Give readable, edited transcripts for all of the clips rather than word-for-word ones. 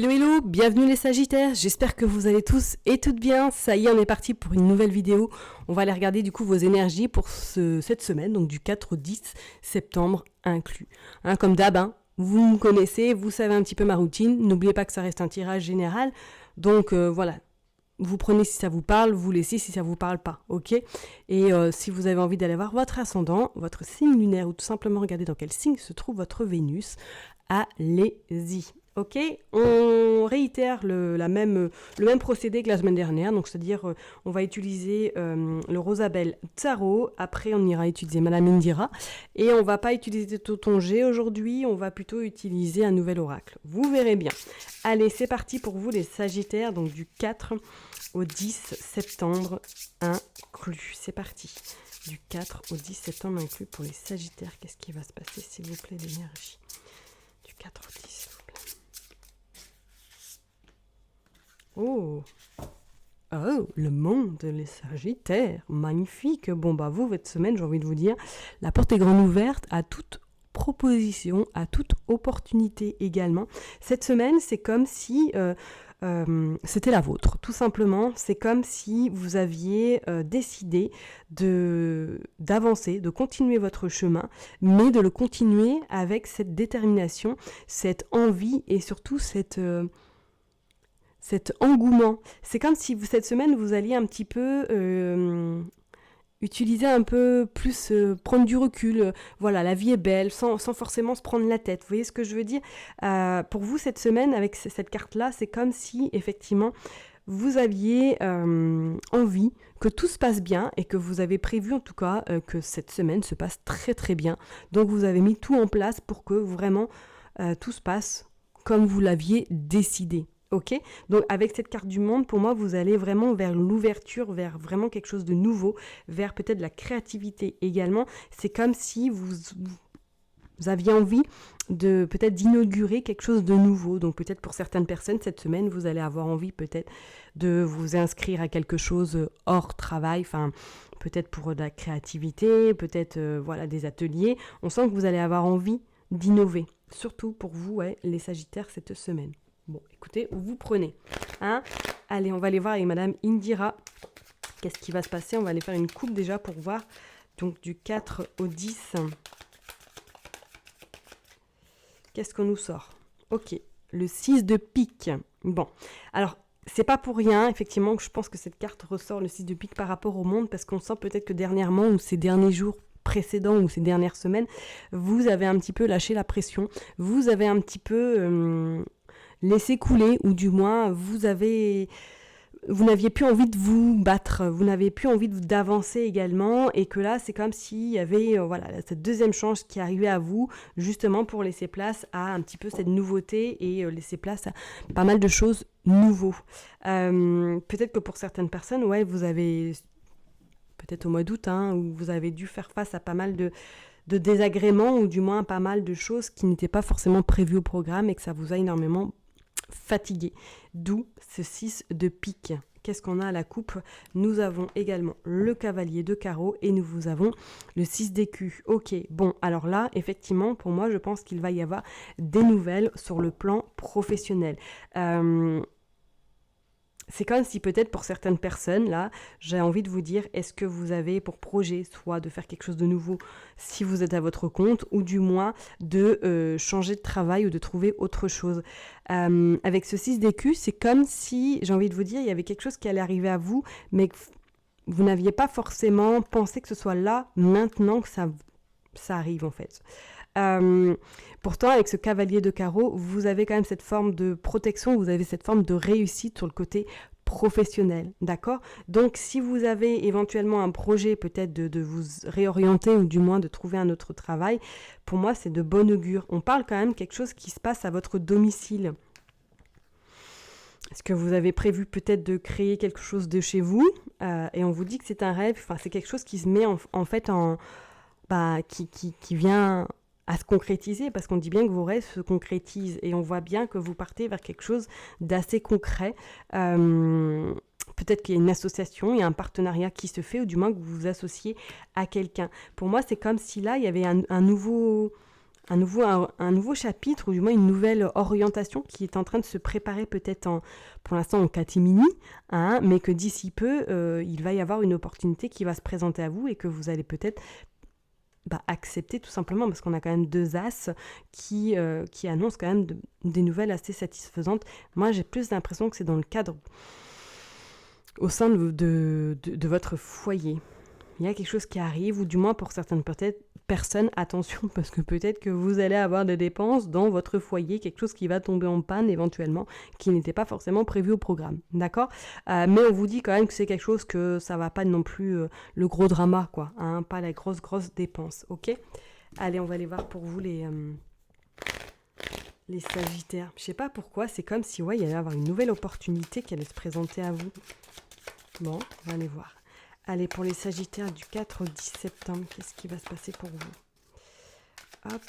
Hello hello, bienvenue les Sagittaires, j'espère que vous allez tous et toutes bien. Ça y est, on est parti pour une nouvelle vidéo. On va aller regarder du coup vos énergies pour cette semaine, donc du 4 au 10 septembre inclus. Comme d'hab, vous me connaissez, vous savez un petit peu ma routine. N'oubliez pas que ça reste un tirage général, donc voilà. Vous prenez si ça vous parle, vous laissez si ça vous parle pas, ok? Et si vous avez envie d'aller voir votre ascendant, votre signe lunaire ou tout simplement regarder dans quel signe se trouve votre Vénus, allez-y. Ok, on réitère le même procédé que la semaine dernière, donc c'est-à-dire on va utiliser le Rosabelle Tarot, après on ira utiliser Madame Indira, et on va pas utiliser Toton G aujourd'hui, on va plutôt utiliser un nouvel oracle. Vous verrez bien. Allez, c'est parti pour vous les Sagittaires, donc du 4 au 10 septembre inclus. C'est parti. Du 4 au 10 septembre inclus pour les Sagittaires. Qu'est-ce qui va se passer, s'il vous plaît, l'énergie? Du 4 au 10, s'il vous plaît. Oh, le monde, les Sagittaires, magnifique. Bon, vous, votre semaine, j'ai envie de vous dire, la porte est grande ouverte à toute proposition, à toute opportunité également. Cette semaine, c'est comme si c'était la vôtre, tout simplement. C'est comme si vous aviez décidé d'avancer, de continuer votre chemin, mais de le continuer avec cette détermination, cette envie et surtout cet engouement. C'est comme si cette semaine, vous alliez un petit peu utiliser un peu plus, prendre du recul. Voilà, la vie est belle, sans forcément se prendre la tête. Vous voyez ce que je veux dire? Pour vous, cette semaine, avec cette carte-là, c'est comme si, effectivement, vous aviez envie que tout se passe bien et que vous avez prévu, en tout cas, que cette semaine se passe très très bien. Donc, vous avez mis tout en place pour que vraiment tout se passe comme vous l'aviez décidé. Ok, donc avec cette carte du monde, pour moi, vous allez vraiment vers l'ouverture, vers vraiment quelque chose de nouveau, vers peut-être de la créativité également. C'est comme si vous aviez envie de peut-être d'inaugurer quelque chose de nouveau. Donc peut-être pour certaines personnes, cette semaine, vous allez avoir envie peut-être de vous inscrire à quelque chose hors travail, enfin peut-être pour de la créativité, peut-être voilà, des ateliers. On sent que vous allez avoir envie d'innover, surtout pour vous, les Sagittaires, cette semaine. Bon, écoutez, vous prenez. Allez, on va aller voir avec Madame Indira. Qu'est-ce qui va se passer? On va aller faire une coupe déjà pour voir. Donc, du 4 au 10. Qu'est-ce qu'on nous sort? Ok, le 6 de pique. Bon, alors, c'est pas pour rien, effectivement, que je pense que cette carte ressort le 6 de pique par rapport au monde, parce qu'on sent peut-être que dernièrement, ou ces derniers jours précédents, ou ces dernières semaines, vous avez un petit peu lâché la pression. Vous avez un petit peu... laissez couler, ou du moins vous n'aviez plus envie de vous battre, vous n'avez plus envie d'avancer également, et que là c'est comme s'il y avait cette deuxième chance qui arrivait à vous, justement pour laisser place à un petit peu cette nouveauté et laisser place à pas mal de choses nouveaux. Peut-être que pour certaines personnes, vous avez peut-être au mois d'août, où vous avez dû faire face à pas mal de désagréments, ou du moins pas mal de choses qui n'étaient pas forcément prévues au programme et que ça vous a énormément fatigué. D'où ce 6 de pique. Qu'est-ce qu'on a à la coupe? Nous avons également le cavalier de carreau et nous vous avons le 6 d'écu. Ok, bon, alors là, effectivement, pour moi, je pense qu'il va y avoir des nouvelles sur le plan professionnel. C'est comme si peut-être pour certaines personnes, là, j'ai envie de vous dire, est-ce que vous avez pour projet soit de faire quelque chose de nouveau si vous êtes à votre compte, ou du moins de changer de travail ou de trouver autre chose. Avec ce 6 d'écu, c'est comme si, j'ai envie de vous dire, il y avait quelque chose qui allait arriver à vous, mais que vous n'aviez pas forcément pensé que ce soit là, maintenant que ça arrive en fait. Pourtant, avec ce cavalier de carreau, vous avez quand même cette forme de protection, vous avez cette forme de réussite sur le côté professionnel, d'accord? Donc, si vous avez éventuellement un projet peut-être de vous réorienter, ou du moins de trouver un autre travail, pour moi, c'est de bon augure. On parle quand même quelque chose qui se passe à votre domicile. Est-ce que vous avez prévu peut-être de créer quelque chose de chez vous, et on vous dit que c'est un rêve, enfin c'est quelque chose qui se met en fait qui vient à se concrétiser, parce qu'on dit bien que vos rêves se concrétisent, et on voit bien que vous partez vers quelque chose d'assez concret. Peut-être qu'il y a une association, il y a un partenariat qui se fait, ou du moins que vous vous associez à quelqu'un. Pour moi, c'est comme si là, il y avait un nouveau un nouveau chapitre, ou du moins une nouvelle orientation qui est en train de se préparer peut-être pour l'instant en catimini, hein, mais que d'ici peu, il va y avoir une opportunité qui va se présenter à vous et que vous allez peut-être accepter tout simplement, parce qu'on a quand même 2 as qui annoncent quand même des nouvelles assez satisfaisantes. Moi, j'ai plus l'impression que c'est dans le cadre au sein de votre foyer. Il y a quelque chose qui arrive, ou du moins pour certaines personnes, attention, parce que peut-être que vous allez avoir des dépenses dans votre foyer, quelque chose qui va tomber en panne éventuellement, qui n'était pas forcément prévu au programme, d'accord ? Mais on vous dit quand même que c'est quelque chose que ça va pas non plus le gros drama, quoi, hein, pas la grosse dépense, ok ? Allez, on va aller voir pour vous les Sagittaires. Je sais pas pourquoi, c'est comme si il y allait avoir une nouvelle opportunité qui allait se présenter à vous. Bon, on va aller voir. Allez, pour les Sagittaires du 4 au 10 septembre, qu'est-ce qui va se passer pour vous ? Hop,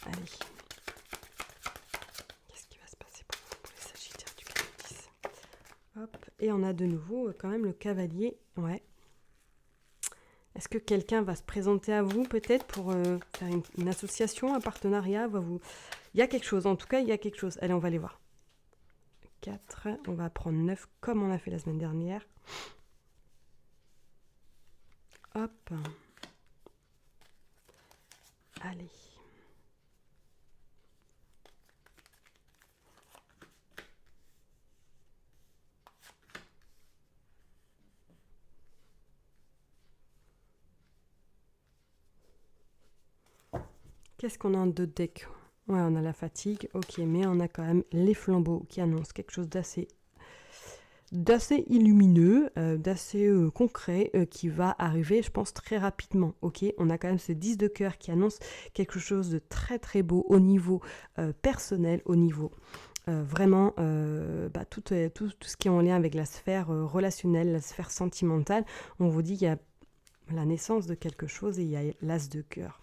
allez. Qu'est-ce qui va se passer pour vous, pour les Sagittaires du 4 au 10 ? Hop, et on a de nouveau quand même le cavalier. Ouais. Est-ce que quelqu'un va se présenter à vous peut-être pour faire une association, un partenariat ? Il y a quelque chose, en tout cas, il y a quelque chose. Allez, on va aller voir. 4, on va prendre 9 comme on a fait la semaine dernière. Hop. Allez. Qu'est-ce qu'on a en 2 decks ? Ouais, on a la fatigue, ok, mais on a quand même les flambeaux qui annoncent quelque chose d'assez illumineux, d'assez concret, qui va arriver, je pense, très rapidement. Ok, on a quand même ce 10 de cœur qui annonce quelque chose de très très beau au niveau personnel, au niveau vraiment tout ce qui est en lien avec la sphère relationnelle, la sphère sentimentale. On vous dit qu'il y a la naissance de quelque chose et il y a l'as de cœur.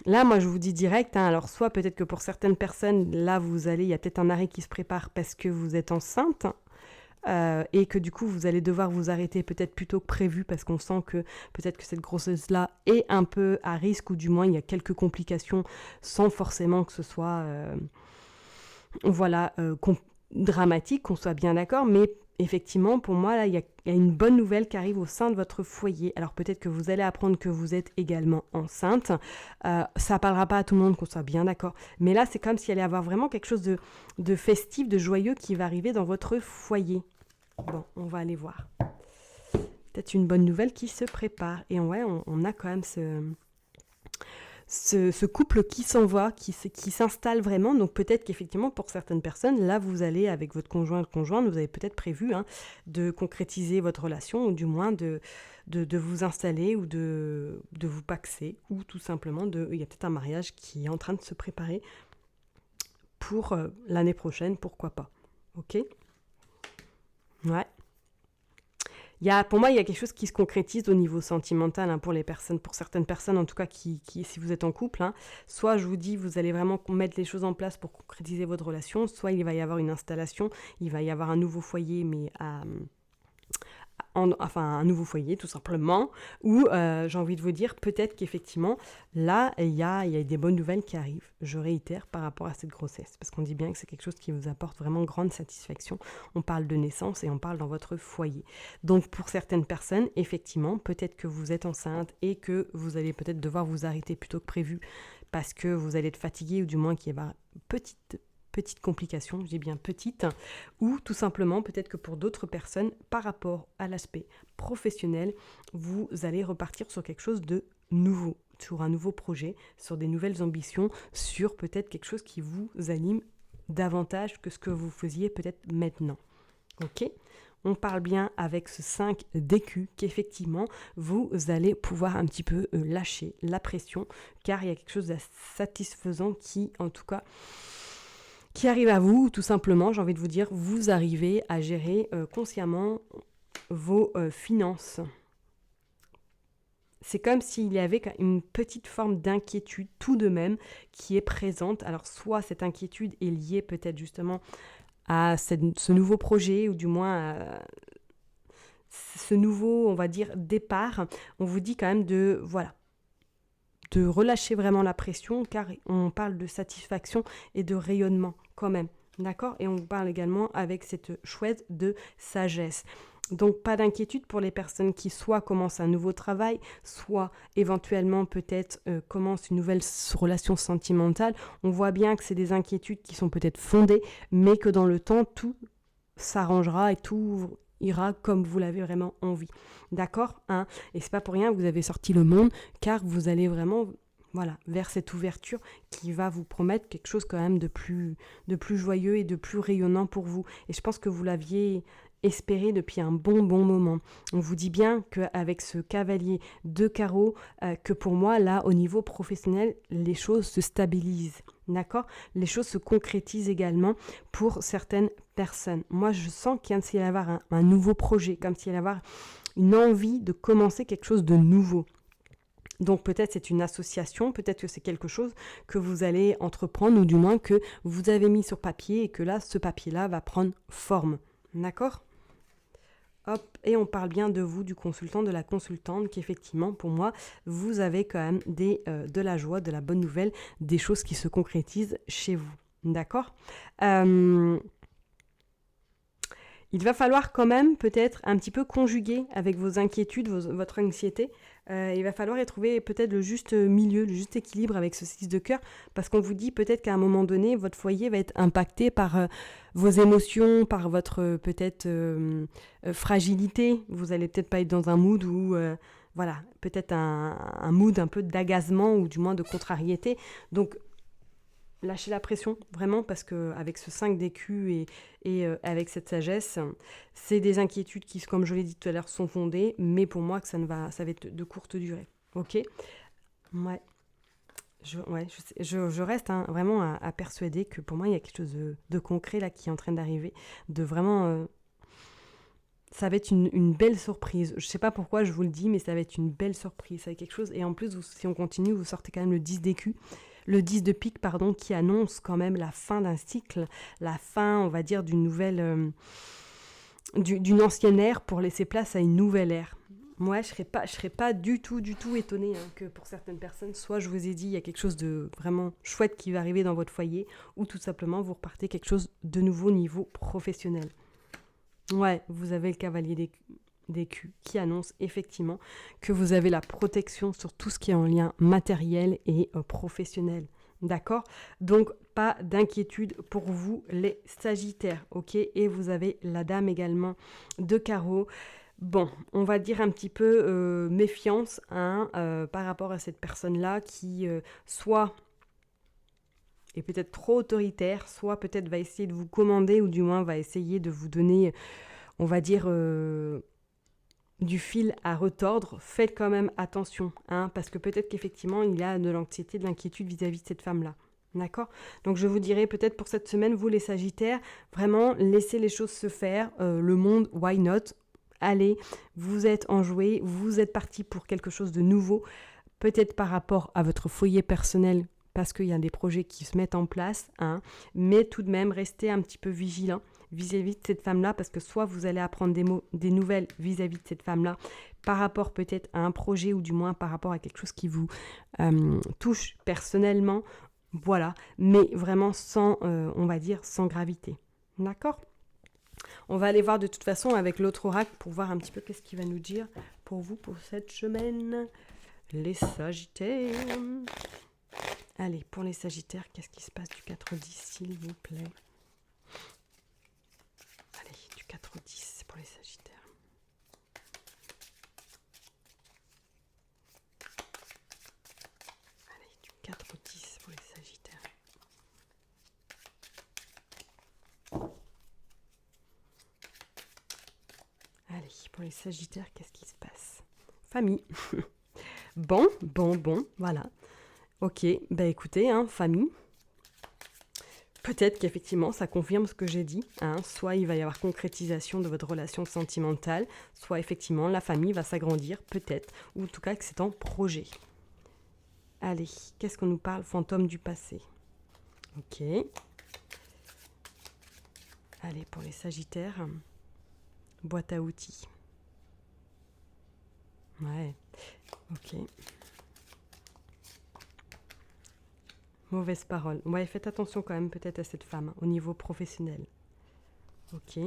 Là, moi, je vous dis direct, alors soit peut-être que pour certaines personnes, là, il y a peut-être un arrêt qui se prépare parce que vous êtes enceinte et que du coup, vous allez devoir vous arrêter peut-être plus tôt que prévu parce qu'on sent que peut-être que cette grossesse-là est un peu à risque, ou du moins, il y a quelques complications sans forcément que ce soit dramatique, qu'on soit bien d'accord, mais effectivement, pour moi, là, il y a une bonne nouvelle qui arrive au sein de votre foyer. Alors peut-être que vous allez apprendre que vous êtes également enceinte. Ça parlera pas à tout le monde, qu'on soit bien d'accord. Mais là, c'est comme s'il allait y avoir vraiment quelque chose de festif, de joyeux qui va arriver dans votre foyer. Bon, on va aller voir. Peut-être une bonne nouvelle qui se prépare. Et ouais, on a quand même ce couple qui s'envoie, qui s'installe vraiment. Donc peut-être qu'effectivement pour certaines personnes, là vous allez avec votre conjointe, vous avez peut-être prévu de concrétiser votre relation, ou du moins de vous installer, ou de vous paxer, ou tout simplement il y a peut-être un mariage qui est en train de se préparer pour l'année prochaine, pourquoi pas. Ok ? Ouais. Pour moi, il y a quelque chose qui se concrétise au niveau sentimental pour les personnes, pour certaines personnes en tout cas, qui si vous êtes en couple, soit je vous dis, vous allez vraiment mettre les choses en place pour concrétiser votre relation, soit il va y avoir une installation, il va y avoir un nouveau foyer, mais un nouveau foyer tout simplement, ou j'ai envie de vous dire peut-être qu'effectivement là il y a des bonnes nouvelles qui arrivent, je réitère, par rapport à cette grossesse, parce qu'on dit bien que c'est quelque chose qui vous apporte vraiment grande satisfaction. On parle de naissance et on parle dans votre foyer. Donc pour certaines personnes, effectivement, peut-être que vous êtes enceinte et que vous allez peut-être devoir vous arrêter plus tôt que prévu parce que vous allez être fatigué, ou du moins qu'il y a petite complication, je dis bien petite, ou tout simplement peut-être que pour d'autres personnes, par rapport à l'aspect professionnel, vous allez repartir sur quelque chose de nouveau, sur un nouveau projet, sur des nouvelles ambitions, sur peut-être quelque chose qui vous anime davantage que ce que vous faisiez peut-être maintenant. Ok ? On parle bien avec ce 5 d'écus qu'effectivement, vous allez pouvoir un petit peu lâcher la pression, car il y a quelque chose de satisfaisant qui, en tout cas, qui arrive à vous, tout simplement, j'ai envie de vous dire, vous arrivez à gérer consciemment vos finances. C'est comme s'il y avait une petite forme d'inquiétude tout de même qui est présente. Alors soit cette inquiétude est liée peut-être justement à ce nouveau projet, ou du moins à ce nouveau, on va dire, départ. On vous dit quand même de relâcher vraiment la pression, car on parle de satisfaction et de rayonnement quand même. D'accord? Et on parle également avec cette chouette de sagesse. Donc, pas d'inquiétude pour les personnes qui soit commencent un nouveau travail, soit éventuellement peut-être commencent une nouvelle relation sentimentale. On voit bien que c'est des inquiétudes qui sont peut-être fondées, mais que dans le temps, tout s'arrangera et tout ira comme vous l'avez vraiment envie. D'accord, hein? Et c'est pas pour rien que vous avez sorti le monde, car vous allez vraiment vers cette ouverture qui va vous promettre quelque chose quand même de plus joyeux et de plus rayonnant pour vous. Et je pense que vous l'aviez espéré depuis un bon moment. On vous dit bien qu'avec ce cavalier de carreau, que pour moi, là, au niveau professionnel, les choses se stabilisent. D'accord? Les choses se concrétisent également pour certaines personnes. Moi, je sens qu'il y a avoir un nouveau projet, comme s'il y a avoir une envie de commencer quelque chose de nouveau. Donc peut-être c'est une association, peut-être que c'est quelque chose que vous allez entreprendre ou du moins que vous avez mis sur papier et que là, ce papier-là va prendre forme. D'accord ? Hop, et on parle bien de vous, du consultant, de la consultante, qu'effectivement, pour moi, vous avez quand même de la joie, de la bonne nouvelle, des choses qui se concrétisent chez vous. D'accord ? Il va falloir quand même peut-être un petit peu conjuguer avec vos inquiétudes, votre anxiété. Il va falloir y trouver peut-être le juste milieu, le juste équilibre avec ce 6 de cœur, parce qu'on vous dit peut-être qu'à un moment donné, votre foyer va être impacté par vos émotions, par votre peut-être fragilité. Vous allez peut-être pas être dans un mood où, peut-être un mood un peu d'agacement ou du moins de contrariété. Donc, lâchez la pression, vraiment, parce qu'avec ce 5 d'écus et avec cette sagesse, c'est des inquiétudes qui, comme je l'ai dit tout à l'heure, sont fondées, mais pour moi, que ça va être de courte durée. Ok ? Ouais. Je reste vraiment à persuader que pour moi, il y a quelque chose de concret là qui est en train d'arriver, de vraiment... ça va être une belle surprise. Je ne sais pas pourquoi je vous le dis, mais ça va être une belle surprise. Ça va être quelque chose. Et en plus, si on continue, vous sortez quand même le 10 d'écus. Le 10 de pique, pardon, qui annonce quand même la fin d'un cycle, la fin, on va dire, d'une nouvelle, d'une ancienne ère pour laisser place à une nouvelle ère. Moi, je serais pas du tout étonnée que pour certaines personnes, soit je vous ai dit, il y a quelque chose de vraiment chouette qui va arriver dans votre foyer, ou tout simplement, vous repartez quelque chose de nouveau au niveau professionnel. Ouais, vous avez le cavalier d'écus qui annonce effectivement que vous avez la protection sur tout ce qui est en lien matériel et professionnel. D'accord ? Donc, pas d'inquiétude pour vous, les Sagittaires. Ok ? Et vous avez la dame également de carreau. Bon, on va dire un petit peu méfiance par rapport à cette personne-là qui soit est peut-être trop autoritaire, soit peut-être va essayer de vous commander ou du moins va essayer de vous donner, on va dire, du fil à retordre. Faites quand même attention, parce que peut-être qu'effectivement, il a de l'anxiété, de l'inquiétude vis-à-vis de cette femme-là. D'accord ? Donc je vous dirais peut-être pour cette semaine, vous les Sagittaires, vraiment laissez les choses se faire. Le monde, why not ? Allez, vous êtes enjoué, vous êtes parti pour quelque chose de nouveau, peut-être par rapport à votre foyer personnel, parce qu'il y a des projets qui se mettent en place, mais tout de même, restez un petit peu vigilant vis-à-vis de cette femme-là, parce que soit vous allez apprendre des nouvelles vis-à-vis de cette femme-là, par rapport peut-être à un projet, ou du moins par rapport à quelque chose qui vous touche personnellement, voilà, mais vraiment sans, on va dire, sans gravité. D'accord ? On va aller voir de toute façon avec l'autre oracle pour voir un petit peu qu'est-ce qu'il va nous dire pour vous pour cette semaine. Les Sagittaires. Allez, pour les Sagittaires, qu'est-ce qui se passe du 4-10, s'il vous plaît ? Allez, du 4-10 pour les Sagittaires. Allez, du 4-10 pour les Sagittaires. Allez, pour les Sagittaires, qu'est-ce qui se passe ? Famille. Bon, voilà. Ok, écoutez, famille. Peut-être qu'effectivement, ça confirme ce que j'ai dit. Soit il va y avoir concrétisation de votre relation sentimentale, soit effectivement, la famille va s'agrandir, peut-être. Ou en tout cas, que c'est en projet. Allez, qu'est-ce qu'on nous parle ? Fantôme du passé. Ok. Allez, pour les Sagittaires, boîte à outils. Ouais, ok. Mauvaise parole. Ouais, faites attention quand même peut-être à cette femme au niveau professionnel. Ok.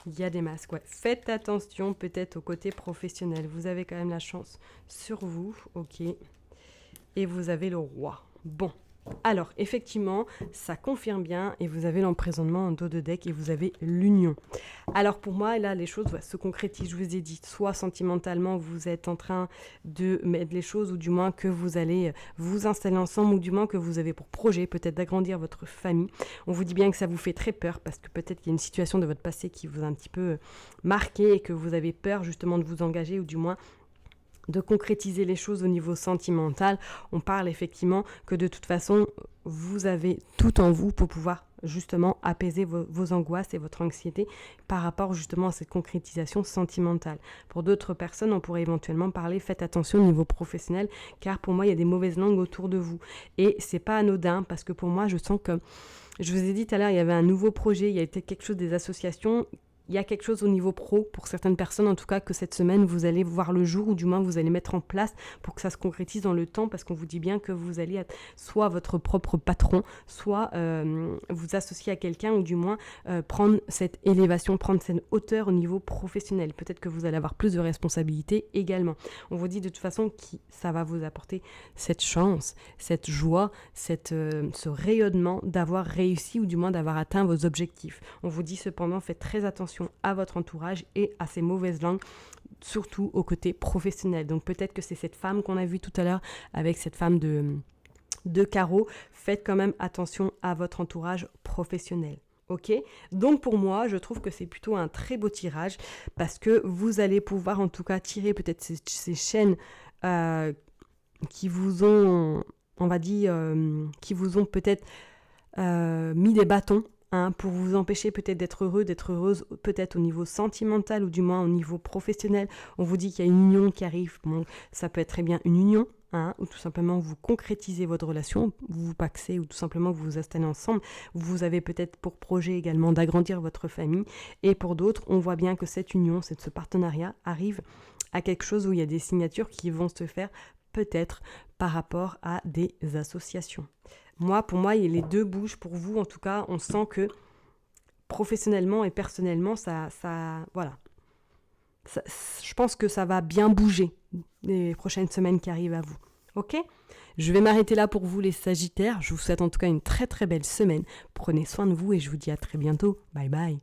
Il y a des masques, ouais. Faites attention peut-être au côté professionnel. Vous avez quand même la chance sur vous, ok. Et vous avez le roi. Bon. Alors, effectivement, ça confirme bien et vous avez l'emprisonnement en dos de deck et vous avez l'union. Alors pour moi, là, les choses se concrétisent. Je vous ai dit, soit sentimentalement, vous êtes en train de mettre les choses ou du moins que vous allez vous installer ensemble ou du moins que vous avez pour projet peut-être d'agrandir votre famille. On vous dit bien que ça vous fait très peur parce que peut-être qu'il y a une situation de votre passé qui vous a un petit peu marqué et que vous avez peur justement de vous engager ou du moins de concrétiser les choses au niveau sentimental. On parle effectivement que de toute façon, vous avez tout en vous pour pouvoir justement apaiser vos angoisses et votre anxiété par rapport justement à cette concrétisation sentimentale. Pour d'autres personnes, on pourrait éventuellement parler, faites attention au niveau professionnel, car pour moi, il y a des mauvaises langues autour de vous. Et c'est pas anodin, parce que pour moi, je sens que, je vous ai dit tout à l'heure, il y avait un nouveau projet, il y a été quelque chose des associations. Il y a quelque chose au niveau pro, pour certaines personnes en tout cas, que cette semaine, vous allez voir le jour, ou du moins vous allez mettre en place pour que ça se concrétise dans le temps, parce qu'on vous dit bien que vous allez être soit votre propre patron, soit vous associer à quelqu'un, ou du moins prendre cette élévation, prendre cette hauteur au niveau professionnel. Peut-être que vous allez avoir plus de responsabilités également. On vous dit de toute façon que ça va vous apporter cette chance, cette joie, ce rayonnement d'avoir réussi, ou du moins d'avoir atteint vos objectifs. On vous dit cependant, faites très attention à votre entourage et à ces mauvaises langues, surtout au côté professionnel. Donc peut-être que c'est cette femme qu'on a vue tout à l'heure avec cette femme de carreau. Faites quand même attention à votre entourage professionnel. Ok, donc pour moi, je trouve que c'est plutôt un très beau tirage parce que vous allez pouvoir en tout cas tirer peut-être ces chaînes qui vous ont, on va dire, qui vous ont peut-être mis des bâtons pour vous empêcher peut-être d'être heureux, d'être heureuse, peut-être au niveau sentimental ou du moins au niveau professionnel. On vous dit qu'il y a une union qui arrive. Bon, ça peut être très bien une union, ou tout simplement vous concrétisez votre relation, vous vous pacsez ou tout simplement vous vous installez ensemble. Vous avez peut-être pour projet également d'agrandir votre famille. Et pour d'autres, on voit bien que cette union, ce partenariat arrive à quelque chose où il y a des signatures qui vont se faire peut-être par rapport à des associations. Pour moi, les deux bougent pour vous. En tout cas, on sent que professionnellement et personnellement, voilà. Je pense que ça va bien bouger les prochaines semaines qui arrivent à vous. Ok ? Je vais m'arrêter là pour vous les Sagittaires. Je vous souhaite en tout cas une très très belle semaine. Prenez soin de vous et je vous dis à très bientôt. Bye bye.